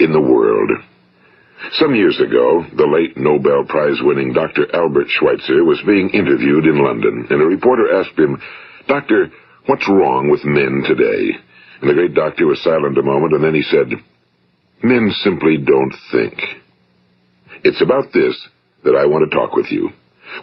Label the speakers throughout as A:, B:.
A: in the world. Some years ago, the late Nobel Prize-winning Dr. Albert Schweitzer was being interviewed in London, and a reporter asked him, "Doctor, what's wrong with men today?" And the great doctor was silent a moment, and then he said, "Men simply don't think." It's about this that I want to talk with you.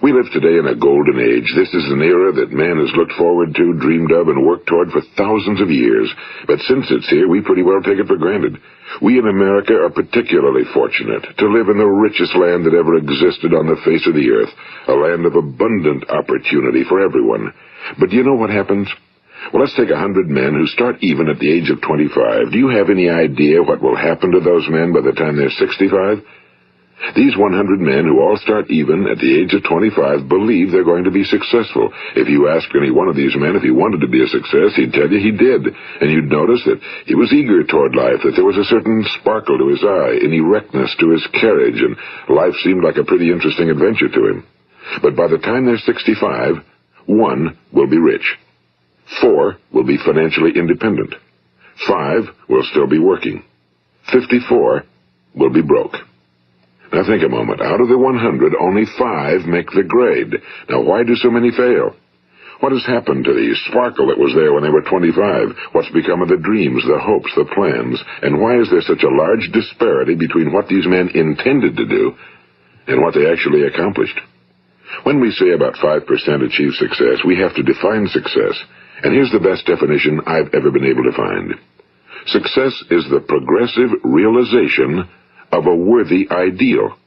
A: We live today in a golden age. This is an era that man has looked forward to, dreamed of, and worked toward for thousands of years. But since it's here, we pretty well take it for granted. We in America are particularly fortunate to live in the richest land that ever existed on the face of the earth, a land of abundant opportunity for everyone. But do you know what happens? Well, let's take 100 men who start even at the age of 25. Do you have any idea what will happen to those men by the time they're 65? These 100 men who all start even at the age of 25 believe they're going to be successful. If you asked any one of these men if he wanted to be a success, he'd tell you he did. And you'd notice that he was eager toward life, that there was a certain sparkle to his eye, an erectness to his carriage, and life seemed like a pretty interesting adventure to him. But by the time they're 65, 1 will be rich. 4 will be financially independent. 5 will still be working. 54 will be broke. Now think a moment. Out of the 100, only 5 make the grade. Now why do so many fail? What has happened to the sparkle that was there when they were 25? What's become of the dreams, the hopes, the plans? And why is there such a large disparity between what these men intended to do and what they actually accomplished? When we say about 5% achieve success, we have to define success. And here's the best definition I've ever been able to find. Success is the progressive realization of a worthy ideal.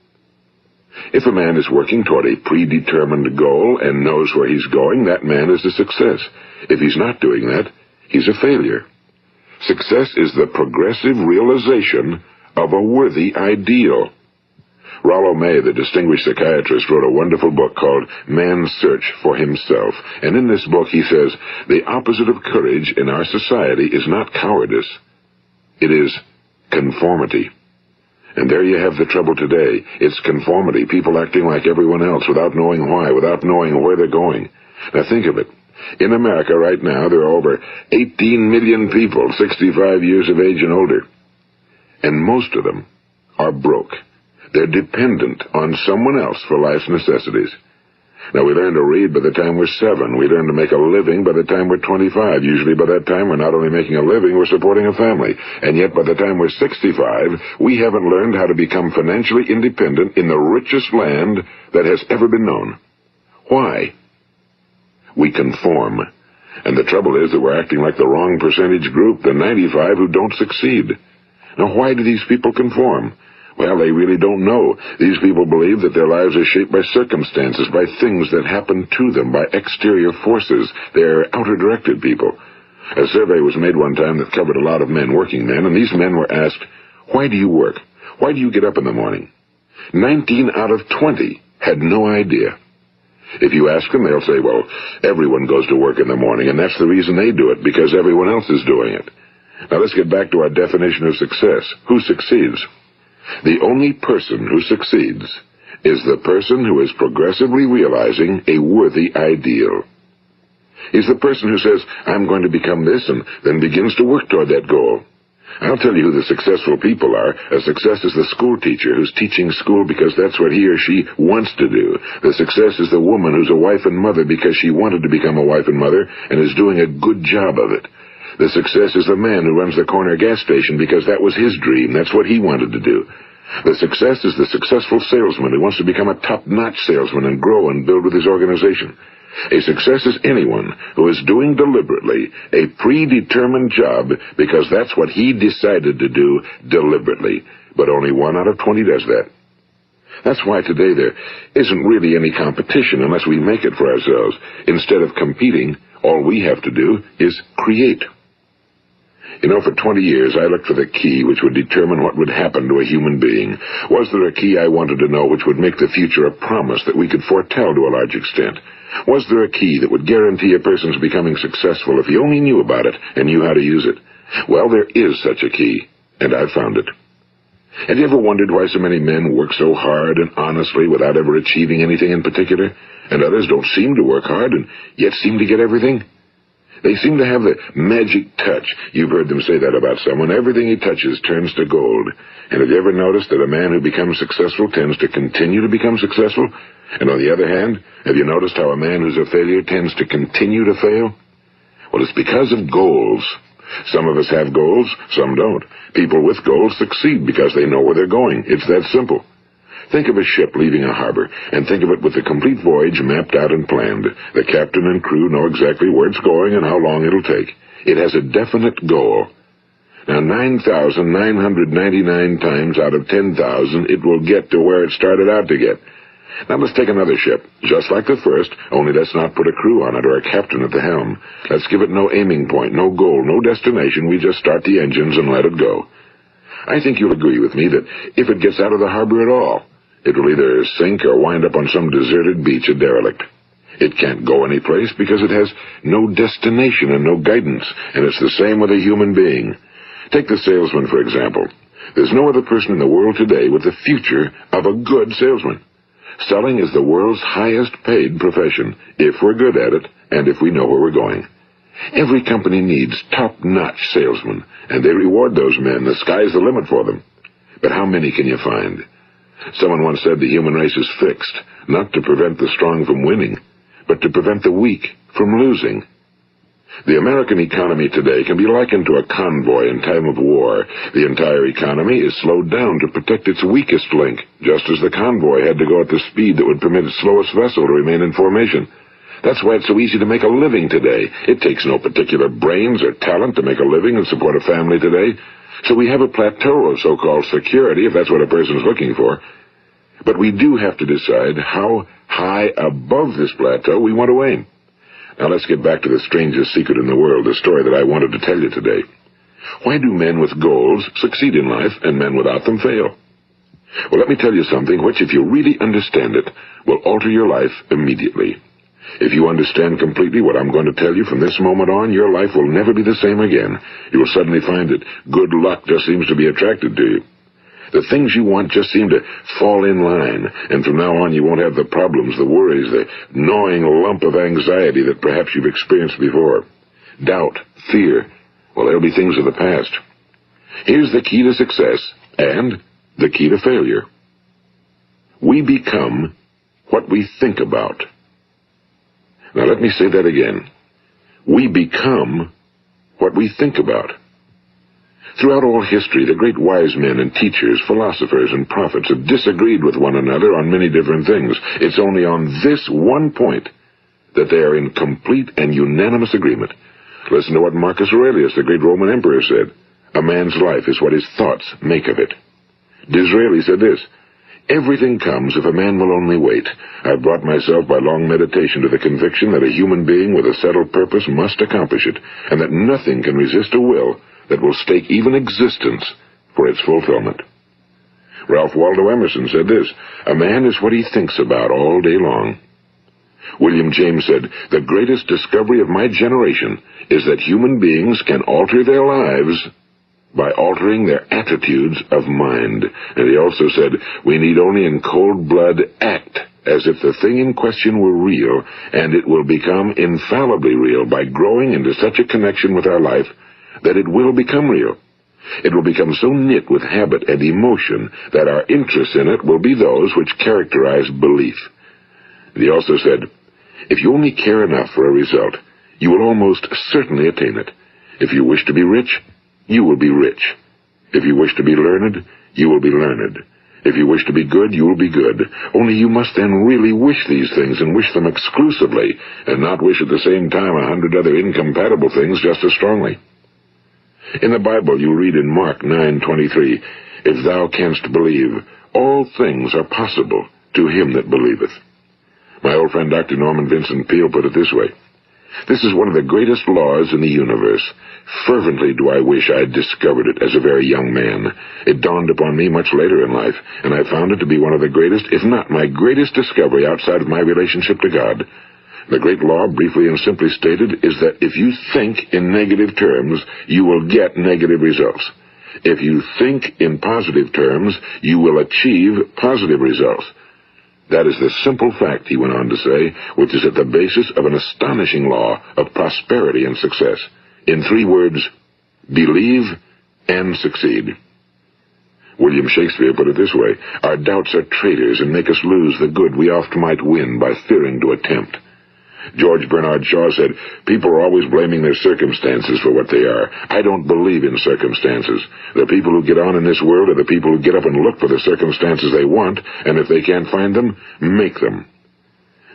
A: If a man is working toward a predetermined goal and knows where he's going, that man is a success. If he's not doing that, he's a failure. Success is the progressive realization of a worthy ideal. Rollo May, the distinguished psychiatrist, wrote a wonderful book called Man's Search for Himself. And in this book he says, the opposite of courage in our society is not cowardice. It is conformity. And there you have the trouble today. It's conformity, people acting like everyone else without knowing why, without knowing where they're going. Now think of it. In America right now, there are over 18 million people 65 years of age and older. And most of them are broke. They're dependent on someone else for life's necessities. Now, we learn to read by the time we're 7. We learn to make a living by the time we're 25. Usually by that time, we're not only making a living, we're supporting a family. And yet by the time we're 65, we haven't learned how to become financially independent in the richest land that has ever been known. Why? We conform. And the trouble is that we're acting like the wrong percentage group, the 95 who don't succeed. Now, why do these people conform? Well, they really don't know. These people believe that their lives are shaped by circumstances, by things that happen to them, by exterior forces. They're outer-directed people. A survey was made one time that covered a lot of men, working men, and these men were asked, why do you work? Why do you get up in the morning? 19 out of 20 had no idea. If you ask them, they'll say, well, everyone goes to work in the morning, and that's the reason they do it, because everyone else is doing it. Now let's get back to our definition of success. Who succeeds? The only person who succeeds is the person who is progressively realizing a worthy ideal. He's the person who says, I'm going to become this, and then begins to work toward that goal. I'll tell you who the successful people are. A success is the school teacher who's teaching school because that's what he or she wants to do. The success is the woman who's a wife and mother because she wanted to become a wife and mother and is doing a good job of it. The success is the man who runs the corner gas station because that was his dream. That's what he wanted to do. The success is the successful salesman who wants to become a top-notch salesman and grow and build with his organization. A success is anyone who is doing deliberately a predetermined job because that's what he decided to do deliberately. But only 1 out of 20 does that. That's why today there isn't really any competition unless we make it for ourselves. Instead of competing, all we have to do is create. You know, for 20 years, I looked for the key which would determine what would happen to a human being. Was there a key I wanted to know which would make the future a promise that we could foretell to a large extent? Was there a key that would guarantee a person's becoming successful if he only knew about it and knew how to use it? Well, there is such a key, and I've found it. Have you ever wondered why so many men work so hard and honestly without ever achieving anything in particular, and others don't seem to work hard and yet seem to get everything? They seem to have the magic touch. You've heard them say that about someone. Everything he touches turns to gold. And have you ever noticed that a man who becomes successful tends to continue to become successful? And on the other hand, have you noticed how a man who's a failure tends to continue to fail? Well, it's because of goals. Some of us have goals, some don't. People with goals succeed because they know where they're going. It's that simple. Think of a ship leaving a harbor, and think of it with the complete voyage mapped out and planned. The captain and crew know exactly where it's going and how long it'll take. It has a definite goal. Now, 9,999 times out of 10,000, it will get to where it started out to get. Now, let's take another ship, just like the first, only let's not put a crew on it or a captain at the helm. Let's give it no aiming point, no goal, no destination. We just start the engines and let it go. I think you'll agree with me that if it gets out of the harbor at all, it will either sink or wind up on some deserted beach, a derelict. It can't go anyplace because it has no destination and no guidance, and it's the same with a human being. Take the salesman, for example. There's no other person in the world today with the future of a good salesman. Selling is the world's highest paid profession, if we're good at it, and if we know where we're going. Every company needs top-notch salesmen, and they reward those men. The sky's the limit for them. But how many can you find? Someone once said the human race is fixed, not to prevent the strong from winning, but to prevent the weak from losing. The American economy today can be likened to a convoy in time of war. The entire economy is slowed down to protect its weakest link, just as the convoy had to go at the speed that would permit its slowest vessel to remain in formation. That's why it's so easy to make a living today. It takes no particular brains or talent to make a living and support a family today. So we have a plateau of so-called security, if that's what a person's looking for. But we do have to decide how high above this plateau we want to aim. Now let's get back to the strangest secret in the world, the story that I wanted to tell you today. Why do men with goals succeed in life and men without them fail? Well, let me tell you something which, if you really understand it, will alter your life immediately. If you understand completely what I'm going to tell you from this moment on, your life will never be the same again. You will suddenly find that good luck just seems to be attracted to you. The things you want just seem to fall in line, and from now on you won't have the problems, the worries, the gnawing lump of anxiety that perhaps you've experienced before. Doubt, fear, well, they'll be things of the past. Here's the key to success and the key to failure. We become what we think about. Now let me say that again. We become what we think about. Throughout all history, the great wise men and teachers, philosophers and prophets have disagreed with one another on many different things. It's only on this one point that they are in complete and unanimous agreement. Listen to what Marcus Aurelius, the great Roman emperor, said. A man's life is what his thoughts make of it. Disraeli said this. Everything comes if a man will only wait. I've brought myself by long meditation to the conviction that a human being with a settled purpose must accomplish it, and that nothing can resist a will that will stake even existence for its fulfillment. Ralph Waldo Emerson said this, a man is what he thinks about all day long. William James said, the greatest discovery of my generation is that human beings can alter their lives by altering their attitudes of mind. And he also said, we need only in cold blood act as if the thing in question were real, and it will become infallibly real by growing into such a connection with our life that it will become real. It will become so knit with habit and emotion that our interest in it will be those which characterize belief. And he also said, if you only care enough for a result, you will almost certainly attain it. If you wish to be rich, you will be rich. If you wish to be learned, you will be learned. If you wish to be good, you will be good. Only you must then really wish these things and wish them exclusively, and not wish at the same time 100 other incompatible things just as strongly. In the Bible you read in Mark 9:23, if thou canst believe, all things are possible to him that believeth. My old friend Dr. Norman Vincent Peale put it this way, this is one of the greatest laws in the universe. Fervently do I wish I had discovered it as a very young man. It dawned upon me much later in life, and I found it to be one of the greatest, if not my greatest discovery outside of my relationship to God. The great law, briefly and simply stated, is that if you think in negative terms, you will get negative results. If you think in positive terms, you will achieve positive results. That is the simple fact, he went on to say, which is at the basis of an astonishing law of prosperity and success. In 3 words, believe and succeed. William Shakespeare put it this way: our doubts are traitors and make us lose the good we oft might win by fearing to attempt. George Bernard Shaw said, people are always blaming their circumstances for what they are. I don't believe in circumstances. The people who get on in this world are the people who get up and look for the circumstances they want, and if they can't find them, make them.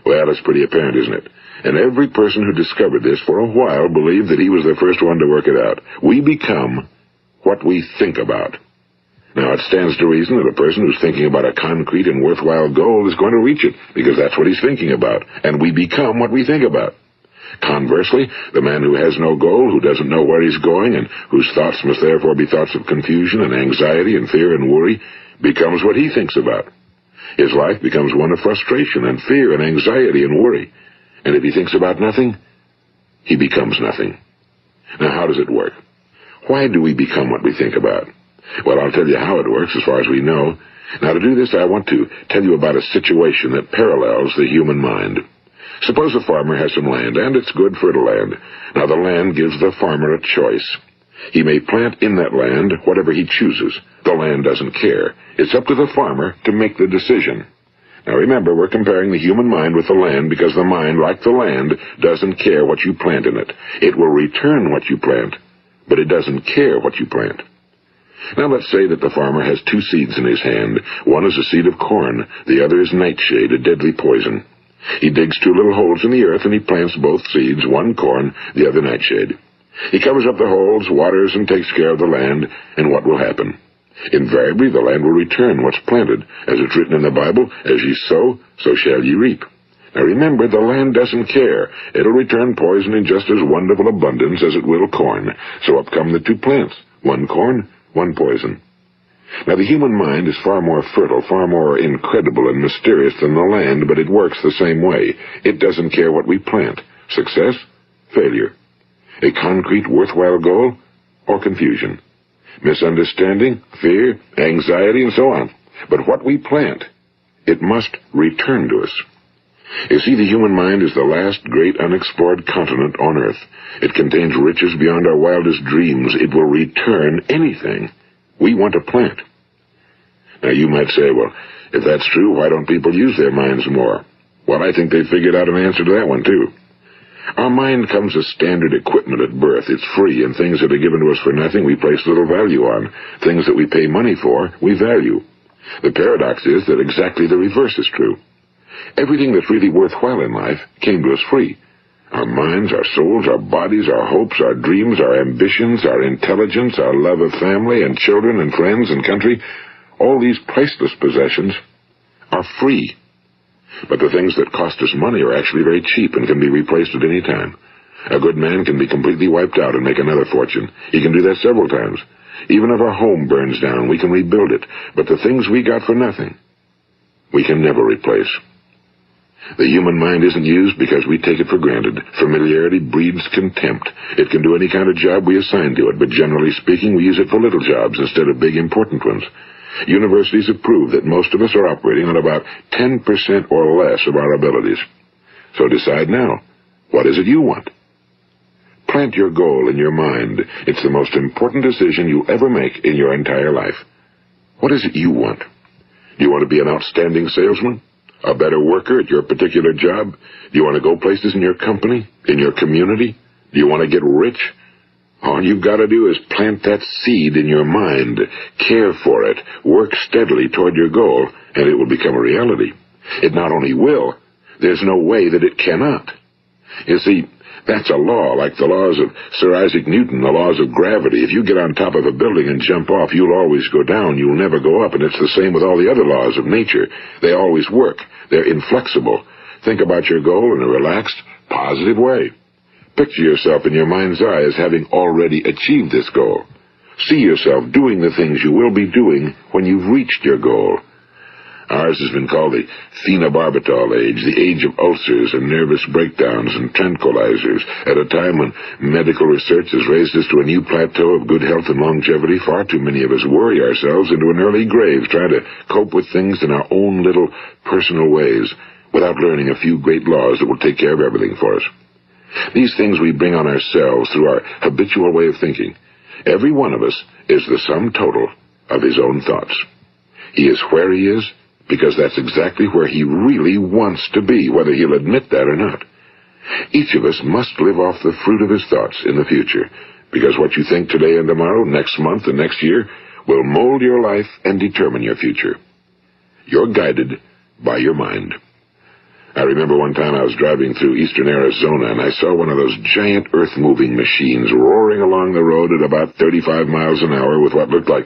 A: Well, it's pretty apparent, isn't it? And every person who discovered this for a while believed that he was the first one to work it out. We become what we think about. Now, it stands to reason that a person who's thinking about a concrete and worthwhile goal is going to reach it, because that's what he's thinking about, and we become what we think about. Conversely, the man who has no goal, who doesn't know where he's going, and whose thoughts must therefore be thoughts of confusion and anxiety and fear and worry, becomes what he thinks about. His life becomes one of frustration and fear and anxiety and worry. And if he thinks about nothing, he becomes nothing. Now, how does it work? Why do we become what we think about? Well, I'll tell you how it works as far as we know. Now, to do this, I want to tell you about a situation that parallels the human mind. Suppose a farmer has some land, and it's good fertile land. Now, the land gives the farmer a choice. He may plant in that land whatever he chooses. The land doesn't care. It's up to the farmer to make the decision. Now, remember, we're comparing the human mind with the land because the mind, like the land, doesn't care what you plant in it. It will return what you plant, but it doesn't care what you plant. Now, let's say that the farmer has 2 seeds in his hand. One is a seed of corn. The other is nightshade, a deadly poison. He digs 2 little holes in the earth, and he plants both seeds, one corn, the other nightshade. He covers up the holes, waters, and takes care of the land, and what will happen? Invariably, the land will return what's planted. As it's written in the Bible, as ye sow, so shall ye reap. Now remember, the land doesn't care. It'll return poison in just as wonderful abundance as it will corn. So up come the 2 plants, one corn, one poison. Now, the human mind is far more fertile, far more incredible and mysterious than the land, but it works the same way. It doesn't care what we plant. Success, failure. A concrete, worthwhile goal, or confusion. Misunderstanding, fear, anxiety, and so on. But what we plant, it must return to us. You see, the human mind is the last great unexplored continent on Earth. It contains riches beyond our wildest dreams. It will return anything we want to plant. Now, you might say, well, if that's true, why don't people use their minds more? Well, I think they figured out an answer to that one, too. Our mind comes as standard equipment at birth. It's free, and things that are given to us for nothing we place little value on. Things that we pay money for, we value. The paradox is that exactly the reverse is true. Everything that's really worthwhile in life came to us free. Our minds, our souls, our bodies, our hopes, our dreams, our ambitions, our intelligence, our love of family and children and friends and country, all these priceless possessions are free. But the things that cost us money are actually very cheap and can be replaced at any time. A good man can be completely wiped out and make another fortune. He can do that several times. Even if our home burns down, we can rebuild it. But the things we got for nothing, we can never replace. The human mind isn't used because we take it for granted. Familiarity breeds contempt. It can do any kind of job we assign to it, but generally speaking, we use it for little jobs instead of big, important ones. Universities have proved that most of us are operating on about 10% or less of our abilities. So decide now, what is it you want? Plant your goal in your mind. It's the most important decision you'll ever make in your entire life. What is it you want? Do you want to be an outstanding salesman? A better worker at your particular job? Do you want to go places in your company? In your community? Do you want to get rich? All you've got to do is plant that seed in your mind, care for it, work steadily toward your goal, and it will become a reality. It not only will, there's no way that it cannot. You see, that's a law, like the laws of Sir Isaac Newton, the laws of gravity. If you get on top of a building and jump off, you'll always go down. You'll never go up, and it's the same with all the other laws of nature. They always work. They're inflexible. Think about your goal in a relaxed, positive way. Picture yourself in your mind's eye as having already achieved this goal. See yourself doing the things you will be doing when you've reached your goal. Ours has been called the phenobarbital age, the age of ulcers and nervous breakdowns and tranquilizers, at a time when medical research has raised us to a new plateau of good health and longevity. Far too many of us worry ourselves into an early grave, trying to cope with things in our own little personal ways, without learning a few great laws that will take care of everything for us. These things we bring on ourselves through our habitual way of thinking. Every one of us is the sum total of his own thoughts. He is where he is because that's exactly where he really wants to be, whether he'll admit that or not. Each of us must live off the fruit of his thoughts in the future, because what you think today and tomorrow, next month and next year, will mold your life and determine your future. You're guided by your mind. I remember one time I was driving through eastern Arizona, and I saw one of those giant earth-moving machines roaring along the road at about 35 miles an hour with what looked like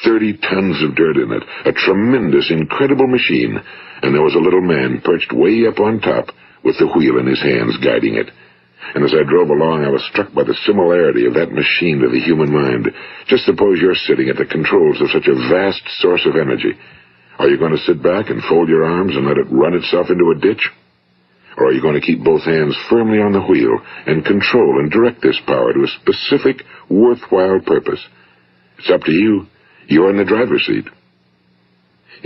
A: 30 tons of dirt in it. A tremendous, incredible machine, and there was a little man perched way up on top with the wheel in his hands guiding it. And as I drove along, I was struck by the similarity of that machine to the human mind. Just suppose you're sitting at the controls of such a vast source of energy. Are you going to sit back and fold your arms and let it run itself into a ditch? Or are you going to keep both hands firmly on the wheel and control and direct this power to a specific, worthwhile purpose? It's up to you. You're in the driver's seat.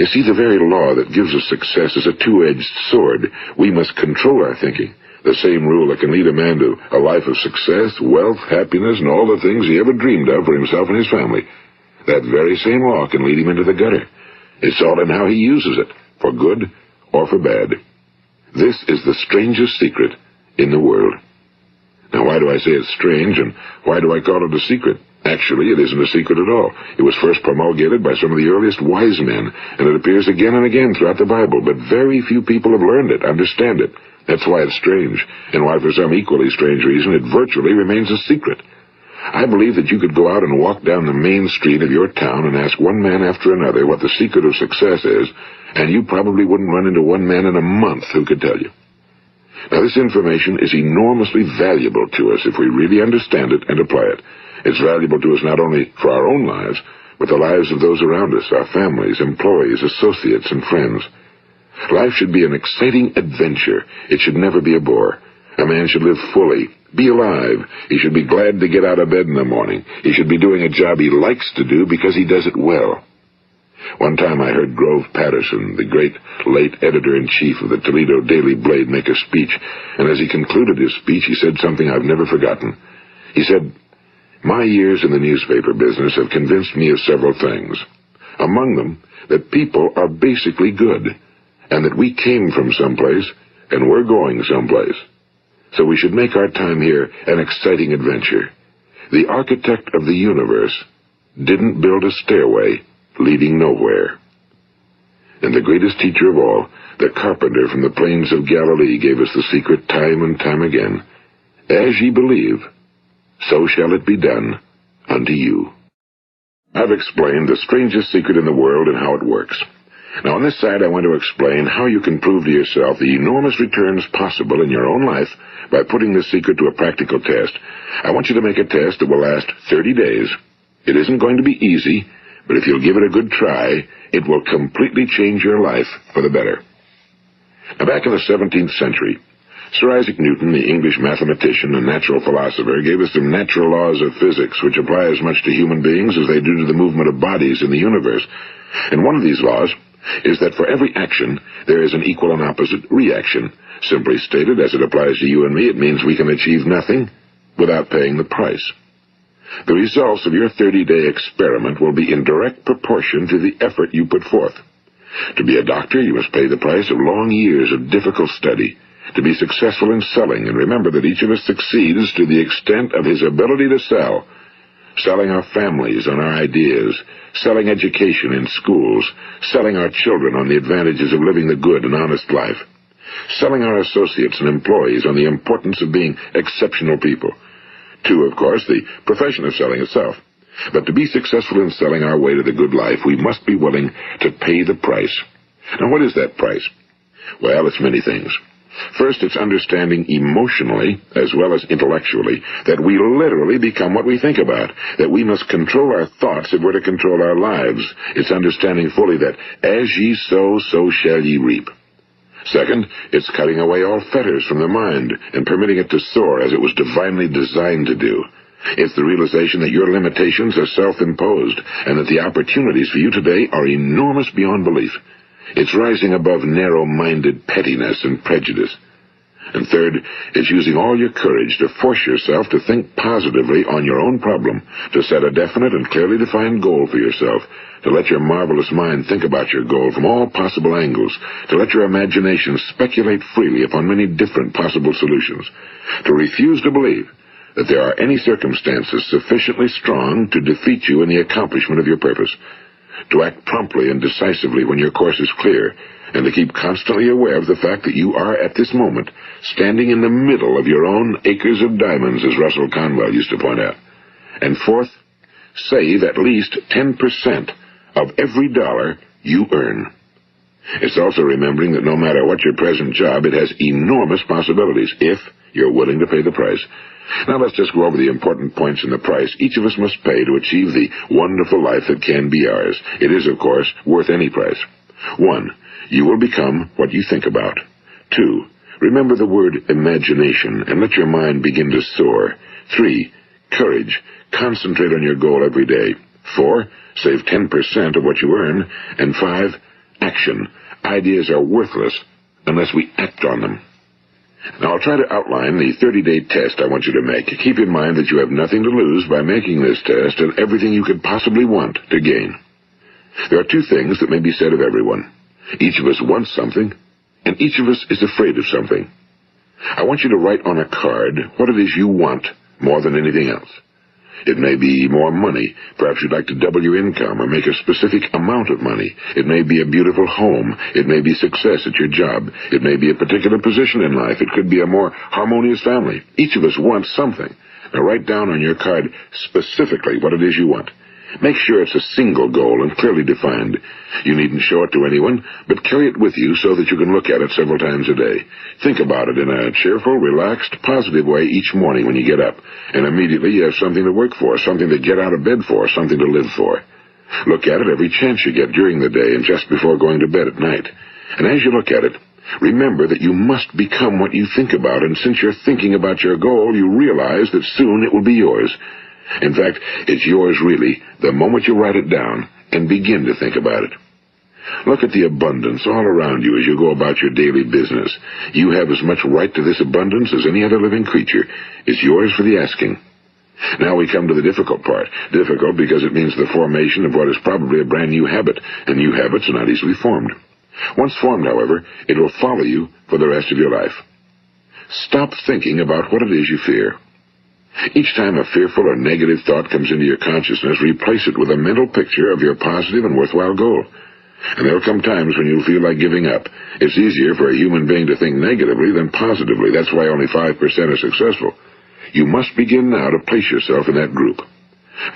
A: You see, the very law that gives us success is a two-edged sword. We must control our thinking. The same rule that can lead a man to a life of success, wealth, happiness, and all the things he ever dreamed of for himself and his family. That very same law can lead him into the gutter. It's all in how he uses it, for good or for bad. This is the strangest secret in the world. Now, why do I say it's strange, and why do I call it a secret? Actually, it isn't a secret at all. It was first promulgated by some of the earliest wise men, and it appears again and again throughout the Bible, but very few people have learned it, understand it. That's why it's strange, and why for some equally strange reason it virtually remains a secret. I believe that you could go out and walk down the main street of your town and ask one man after another what the secret of success is, and you probably wouldn't run into one man in a month who could tell you. Now, this information is enormously valuable to us if we really understand it and apply it. It's valuable to us not only for our own lives, but the lives of those around us, our families, employees, associates, and friends. Life should be an exciting adventure. It should never be a bore. A man should live fully, be alive. He should be glad to get out of bed in the morning. He should be doing a job he likes to do because he does it well. One time I heard Grove Patterson, the great late editor-in-chief of the Toledo Daily Blade, make a speech, and as he concluded his speech, he said something I've never forgotten. He said, "My years in the newspaper business have convinced me of several things. Among them, that people are basically good, and that we came from someplace, and we're going someplace. So we should make our time here an exciting adventure. The architect of the universe didn't build a stairway leading nowhere." And the greatest teacher of all, the carpenter from the plains of Galilee, gave us the secret time and time again. As ye believe, so shall it be done unto you. I've explained the strangest secret in the world and how it works. Now, on this side, I want to explain how you can prove to yourself the enormous returns possible in your own life by putting this secret to a practical test. I want you to make a test that will last 30 days. It isn't going to be easy, but if you'll give it a good try, it will completely change your life for the better. Now, back in the 17th century, Sir Isaac Newton, the English mathematician and natural philosopher, gave us some natural laws of physics which apply as much to human beings as they do to the movement of bodies in the universe. And one of these laws is that for every action, there is an equal and opposite reaction. Simply stated, as it applies to you and me, it means we can achieve nothing without paying the price. The results of your 30-day experiment will be in direct proportion to the effort you put forth. To be a doctor, you must pay the price of long years of difficult study. To be successful in selling, and remember that each of us succeeds to the extent of his ability to sell. Selling our families on our ideas, selling education in schools, selling our children on the advantages of living the good and honest life, selling our associates and employees on the importance of being exceptional people. To, of course, the profession of selling itself. But to be successful in selling our way to the good life, we must be willing to pay the price. Now, what is that price? Well, it's many things. First, it's understanding emotionally, as well as intellectually, that we literally become what we think about, that we must control our thoughts if we're to control our lives. It's understanding fully that as ye sow, so shall ye reap. Second, it's cutting away all fetters from the mind and permitting it to soar as it was divinely designed to do. It's the realization that your limitations are self-imposed and that the opportunities for you today are enormous beyond belief. It's rising above narrow-minded pettiness and prejudice. And third, it's using all your courage to force yourself to think positively on your own problem, to set a definite and clearly defined goal for yourself, to let your marvelous mind think about your goal from all possible angles, to let your imagination speculate freely upon many different possible solutions, to refuse to believe that there are any circumstances sufficiently strong to defeat you in the accomplishment of your purpose, to act promptly and decisively when your course is clear, and to keep constantly aware of the fact that you are, at this moment, standing in the middle of your own acres of diamonds, as Russell Conwell used to point out. And fourth, save at least 10% of every dollar you earn. It's also remembering that no matter what your present job, it has enormous possibilities if you're willing to pay the price. Now let's just go over the important points in the price each of us must pay to achieve the wonderful life that can be ours. It is, of course, worth any price. 1. You will become what you think about. 2. Remember the word imagination and let your mind begin to soar. 3. Courage. Concentrate on your goal every day. 4. Save 10% of what you earn. And 5. Action. Ideas are worthless unless we act on them. Now, I'll try to outline the 30-day test I want you to make. Keep in mind that you have nothing to lose by making this test and everything you could possibly want to gain. There are 2 things that may be said of everyone. Each of us wants something, and each of us is afraid of something. I want you to write on a card what it is you want more than anything else. It may be more money. Perhaps you'd like to double your income or make a specific amount of money. It may be a beautiful home. It may be success at your job. It may be a particular position in life. It could be a more harmonious family. Each of us wants something. Now write down on your card specifically what it is you want. Make sure it's a single goal and clearly defined. You needn't show it to anyone, but carry it with you so that you can look at it several times a day. Think about it in a cheerful, relaxed, positive way each morning when you get up, and immediately you have something to work for, something to get out of bed for, something to live for. Look at it every chance you get during the day and just before going to bed at night. And as you look at it, remember that you must become what you think about, and since you're thinking about your goal, you realize that soon it will be yours. In fact, it's yours really the moment you write it down and begin to think about it. Look at the abundance all around you as you go about your daily business. You have as much right to this abundance as any other living creature. It's yours for the asking. Now we come to the difficult part. Difficult because it means the formation of what is probably a brand new habit, and new habits are not easily formed. Once formed, however, it will follow you for the rest of your life. Stop thinking about what it is you fear. Each time a fearful or negative thought comes into your consciousness, replace it with a mental picture of your positive and worthwhile goal. And there will come times when you'll feel like giving up. It's easier for a human being to think negatively than positively. That's why only 5% are successful. You must begin now to place yourself in that group.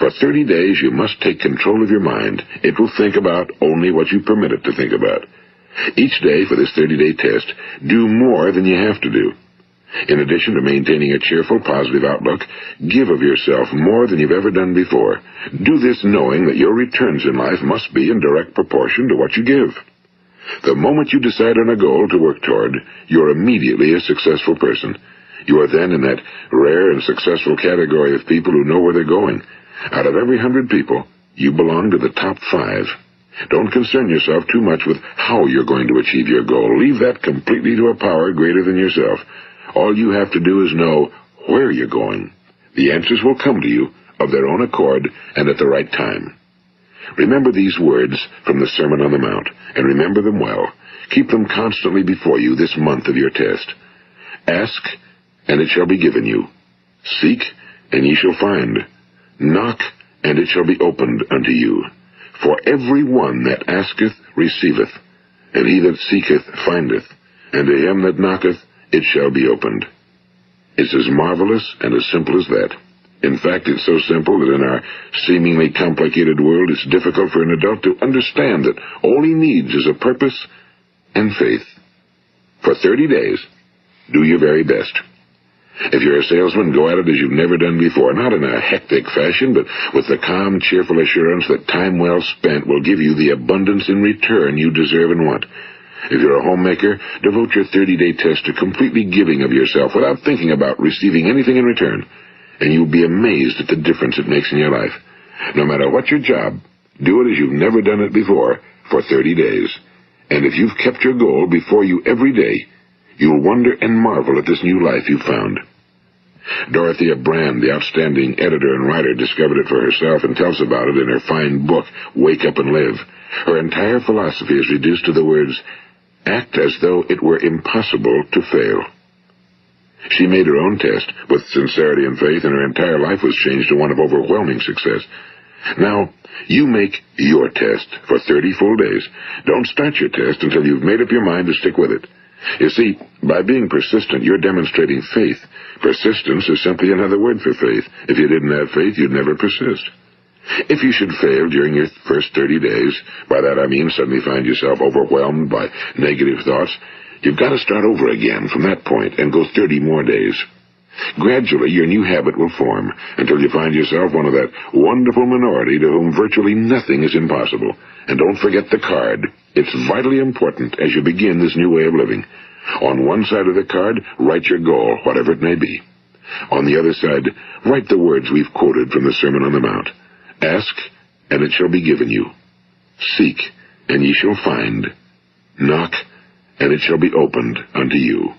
A: For 30 days, you must take control of your mind. It will think about only what you permit it to think about. Each day for this 30-day test, do more than you have to do. In addition to maintaining a cheerful, positive outlook, give of yourself more than you've ever done before. Do this knowing that your returns in life must be in direct proportion to what you give. The moment you decide on a goal to work toward, you're immediately a successful person. You are then in that rare and successful category of people who know where they're going. Out of every 100 people, you belong to the top 5. Don't concern yourself too much with how you're going to achieve your goal. Leave that completely to a power greater than yourself. All you have to do is know where you're going. The answers will come to you of their own accord and at the right time. Remember these words from the Sermon on the Mount, and remember them well. Keep them constantly before you this month of your test. Ask, and it shall be given you. Seek, and ye shall find. Knock, and it shall be opened unto you. For every one that asketh receiveth, and he that seeketh findeth, and to him that knocketh it shall be opened. It's as marvelous and as simple as that. In fact, it's so simple that in our seemingly complicated world, it's difficult for an adult to understand that all he needs is a purpose and faith. For 30 days, Do your very best. If you're a salesman, go at it as you've never done before, not in a hectic fashion, but with the calm, cheerful assurance that time well spent will give you the abundance in return you deserve and want. If you're a homemaker, devote your 30-day test to completely giving of yourself without thinking about receiving anything in return, and you'll be amazed at the difference it makes in your life. No matter what your job, do it as you've never done it before for 30 days. And if you've kept your goal before you every day, you'll wonder and marvel at this new life you've found. Dorothea Brand, the outstanding editor and writer, discovered it for herself and tells about it in her fine book, Wake Up and Live. Her entire philosophy is reduced to the words, act as though it were impossible to fail. She made her own test with sincerity and faith, and her entire life was changed to one of overwhelming success. Now, you make your test for 30 full days. Don't start your test until you've made up your mind to stick with it. You see, by being persistent, you're demonstrating faith. Persistence is simply another word for faith. If you didn't have faith, you'd never persist. If you should fail during your first 30 days, by that I mean suddenly find yourself overwhelmed by negative thoughts, you've got to start over again from that point and go 30 more days. Gradually, your new habit will form until you find yourself one of that wonderful minority to whom virtually nothing is impossible. And don't forget the card. It's vitally important as you begin this new way of living. On one side of the card, write your goal, whatever it may be. On the other side, write the words we've quoted from the Sermon on the Mount. Ask, and it shall be given you. Seek, and ye shall find. Knock, and it shall be opened unto you.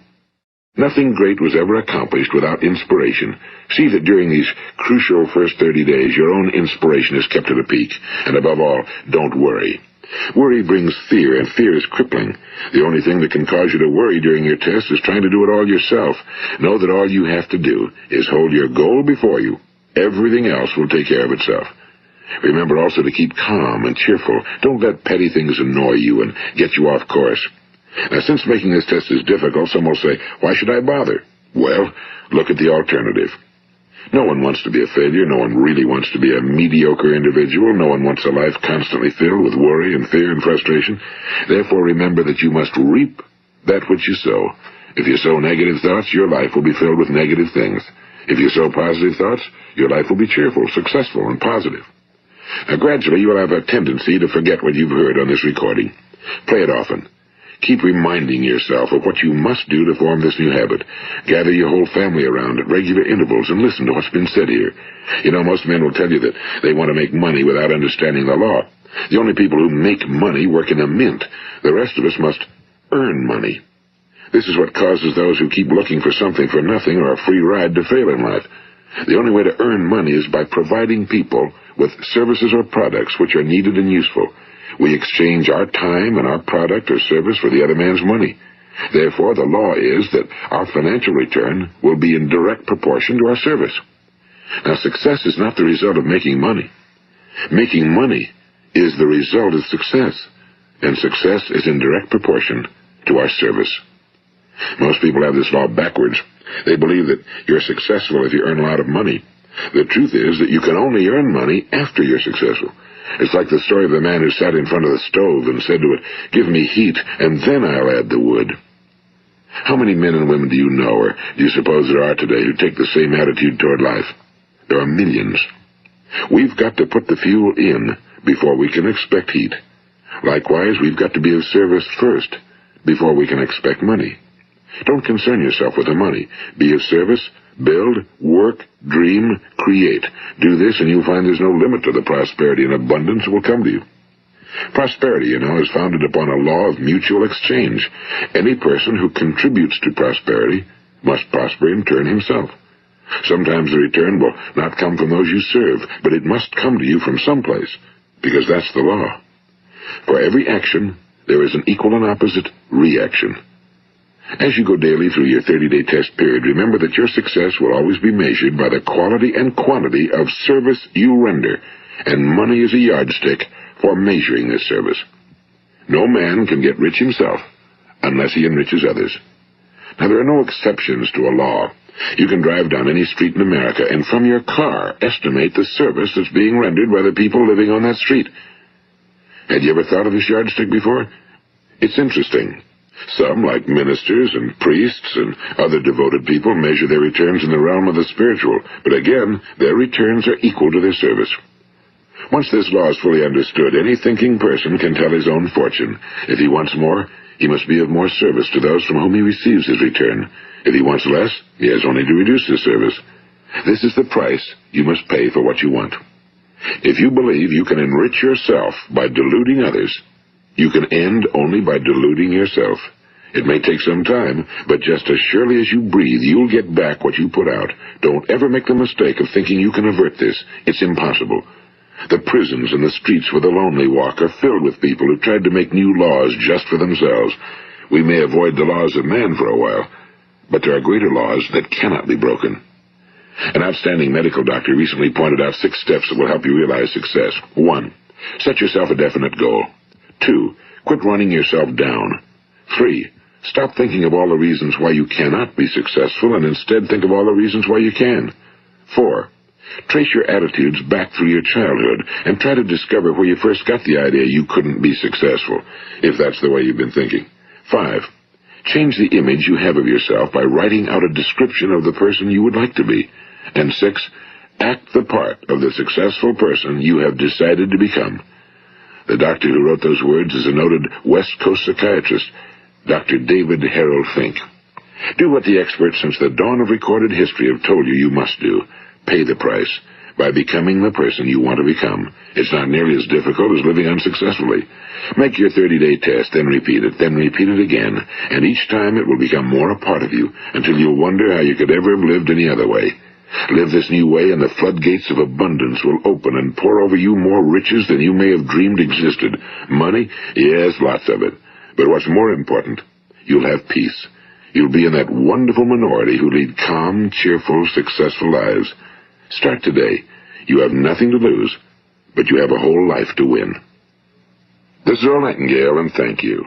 A: Nothing great was ever accomplished without inspiration. See that during these crucial first 30 days, your own inspiration is kept at a peak. And above all, don't worry. Worry brings fear, and fear is crippling. The only thing that can cause you to worry during your test is trying to do it all yourself. Know that all you have to do is hold your goal before you. Everything else will take care of itself. Remember also to keep calm and cheerful. Don't let petty things annoy you and get you off course. Now, since making this test is difficult, some will say, why should I bother? Well, look at the alternative. No one wants to be a failure. No one really wants to be a mediocre individual. No one wants a life constantly filled with worry and fear and frustration. Therefore, remember that you must reap that which you sow. If you sow negative thoughts, your life will be filled with negative things. If you sow positive thoughts, your life will be cheerful, successful, and positive. Now, gradually, you will have a tendency to forget what you've heard on this recording. Play it often. Keep reminding yourself of what you must do to form this new habit. Gather your whole family around at regular intervals and listen to what's been said here. You know, most men will tell you that they want to make money without understanding the law. The only people who make money work in a mint. The rest of us must earn money. This is what causes those who keep looking for something for nothing or a free ride to fail in life. The only way to earn money is by providing people with services or products which are needed and useful. We exchange our time and our product or service for the other man's money. Therefore, the law is that our financial return will be in direct proportion to our service. Now, success is not the result of making money. Making money is the result of success, and success is in direct proportion to our service. Most people have this law backwards. They believe that you're successful if you earn a lot of money. The truth is that you can only earn money after you're successful. It's like the story of the man who sat in front of the stove and said to it, "Give me heat, and then I'll add the wood." How many men and women do you know, or do you suppose there are today, who take the same attitude toward life? There are millions. We've got to put the fuel in before we can expect heat. Likewise, we've got to be of service first before we can expect money. Don't concern yourself with the money. Be of service. Build, work, dream, create. Do this, and you'll find there's no limit to the prosperity and abundance that will come to you. Prosperity, you know, is founded upon a law of mutual exchange. Any person who contributes to prosperity must prosper in turn himself. Sometimes the return will not come from those you serve, but it must come to you from someplace, because that's the law. For every action, there is an equal and opposite reaction. As you go daily through your 30-day test period, remember that your success will always be measured by the quality and quantity of service you render, and money is a yardstick for measuring this service. No man can get rich himself unless he enriches others. Now, there are no exceptions to a law. You can drive down any street in America and from your car estimate the service that's being rendered by the people living on that street. Had you ever thought of this yardstick before? It's interesting. Some, like ministers and priests and other devoted people, measure their returns in the realm of the spiritual, but again, their returns are equal to their service. Once this law is fully understood, any thinking person can tell his own fortune. If he wants more, he must be of more service to those from whom he receives his return. If he wants less, he has only to reduce his service. This is the price you must pay for what you want. If you believe you can enrich yourself by deluding others, you can end only by deluding yourself. It may take some time, but just as surely as you breathe, you'll get back what you put out. Don't ever make the mistake of thinking you can avert this. It's impossible. The prisons and the streets where the lonely walk are filled with people who tried to make new laws just for themselves. We may avoid the laws of man for a while, but there are greater laws that cannot be broken. An outstanding medical doctor recently pointed out 6 steps that will help you realize success. 1. Set yourself a definite goal. 2. Quit running yourself down. 3. Stop thinking of all the reasons why you cannot be successful and instead think of all the reasons why you can. 4. Trace your attitudes back through your childhood and try to discover where you first got the idea you couldn't be successful, if that's the way you've been thinking. 5. Change the image you have of yourself by writing out a description of the person you would like to be. And 6. Act the part of the successful person you have decided to become. The doctor who wrote those words is a noted West Coast psychiatrist, Dr. David Harold Fink. Do what the experts since the dawn of recorded history have told you you must do. Pay the price by becoming the person you want to become. It's not nearly as difficult as living unsuccessfully. Make your 30-day test, then repeat it again, and each time it will become more a part of you until you'll wonder how you could ever have lived any other way. Live this new way and the floodgates of abundance will open and pour over you more riches than you may have dreamed existed. Money? Yes, lots of it. But what's more important, you'll have peace. You'll be in that wonderful minority who lead calm, cheerful, successful lives. Start today. You have nothing to lose, but you have a whole life to win. This is Earl Nightingale, and thank you.